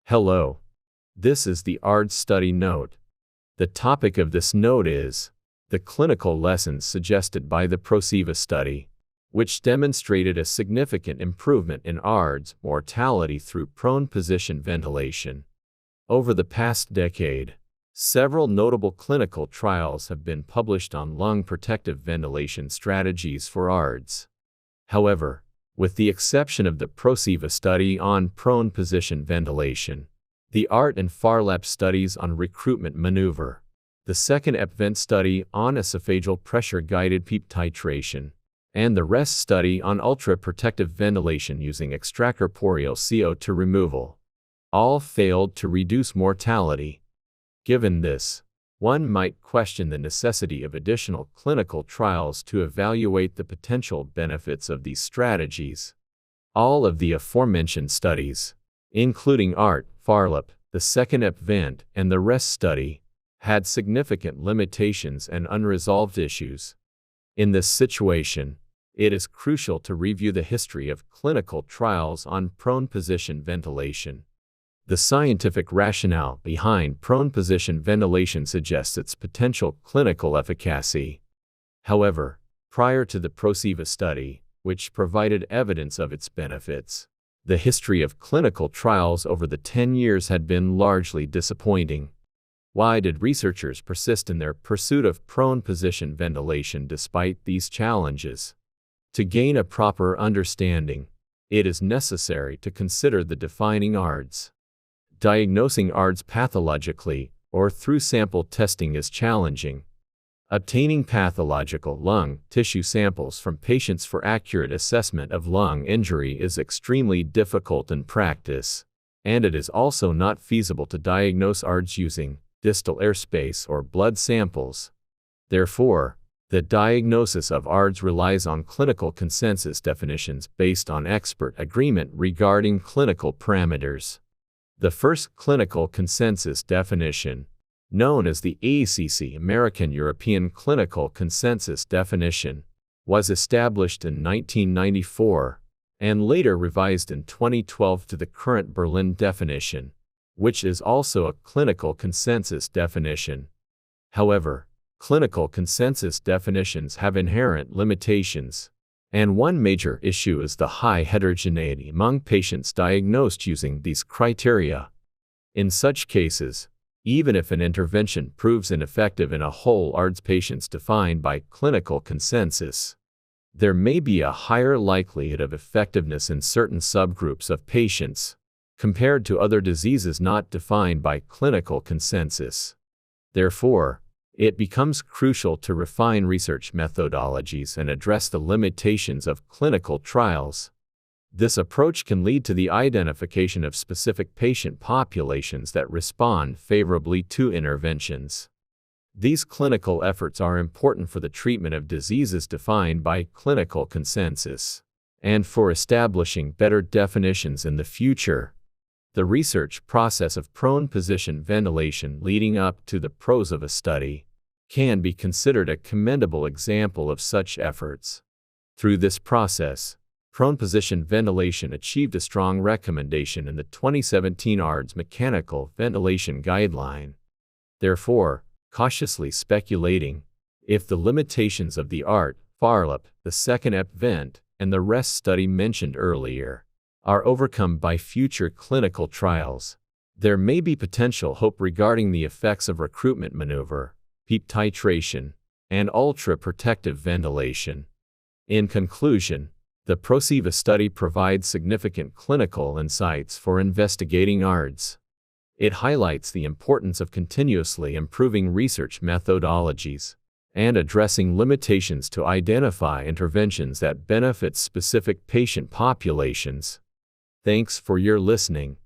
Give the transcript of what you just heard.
Hello. This is the ARDS study note. The topic of this note is the clinical lessons suggested by the PROSEVA study, which demonstrated a significant improvement in ARDS mortality through prone position ventilation. Over the past decade, several notable clinical trials have been published on lung protective ventilation strategies for ARDS. However, with the exception of the PROSEVA study on prone position ventilation, the ART and FARLAP studies on recruitment maneuver, the second EPVENT study on esophageal pressure-guided PEEP titration, and the REST study on ultra-protective ventilation using extracorporeal CO2 removal, all failed to reduce mortality. Given this, one might question the necessity of additional clinical trials to evaluate the potential benefits of these strategies. All of the aforementioned studies, including ART, FARLAP, the second EPVENT, and the REST study, had significant limitations and unresolved issues. In this situation, it is crucial to review the history of clinical trials on prone position ventilation. The scientific rationale behind prone position ventilation suggests its potential clinical efficacy. However, prior to the PROSEVA study, which provided evidence of its benefits, the history of clinical trials over the 10 years had been largely disappointing. Why did researchers persist in their pursuit of prone position ventilation despite these challenges? To gain a proper understanding, it is necessary to consider the defining ARDS. Diagnosing ARDS pathologically or through sample testing is challenging. Obtaining pathological lung tissue samples from patients for accurate assessment of lung injury is extremely difficult in practice, and it is also not feasible to diagnose ARDS using distal airspace or blood samples. Therefore, the diagnosis of ARDS relies on clinical consensus definitions based on expert agreement regarding clinical parameters. The first clinical consensus definition, known as the ACC American European Clinical Consensus Definition, was established in 1994 and later revised in 2012 to the current Berlin definition, which is also a clinical consensus definition. However, clinical consensus definitions have inherent limitations, and one major issue is the high heterogeneity among patients diagnosed using these criteria. In such cases, even if an intervention proves ineffective in a whole ARDS patients defined by clinical consensus, there may be a higher likelihood of effectiveness in certain subgroups of patients, compared to other diseases not defined by clinical consensus. Therefore, it becomes crucial to refine research methodologies and address the limitations of clinical trials. This approach can lead to the identification of specific patient populations that respond favorably to interventions. These clinical efforts are important for the treatment of diseases defined by clinical consensus, and for establishing better definitions in the future. The research process of prone position ventilation leading up to the PROSEVA study can be considered a commendable example of such efforts. Through this process, prone position ventilation achieved a strong recommendation in the 2017 ARDS Mechanical Ventilation Guideline. Therefore, cautiously speculating, if the limitations of the ART, FARLAP, the second EPVENT, and the REST study mentioned earlier are overcome by future clinical trials, there may be potential hope regarding the effects of recruitment maneuver, PEEP titration, and ultra-protective ventilation. In conclusion, the PROSEVA study provides significant clinical insights for investigating ARDS. It highlights the importance of continuously improving research methodologies and addressing limitations to identify interventions that benefit specific patient populations. Thanks for your listening.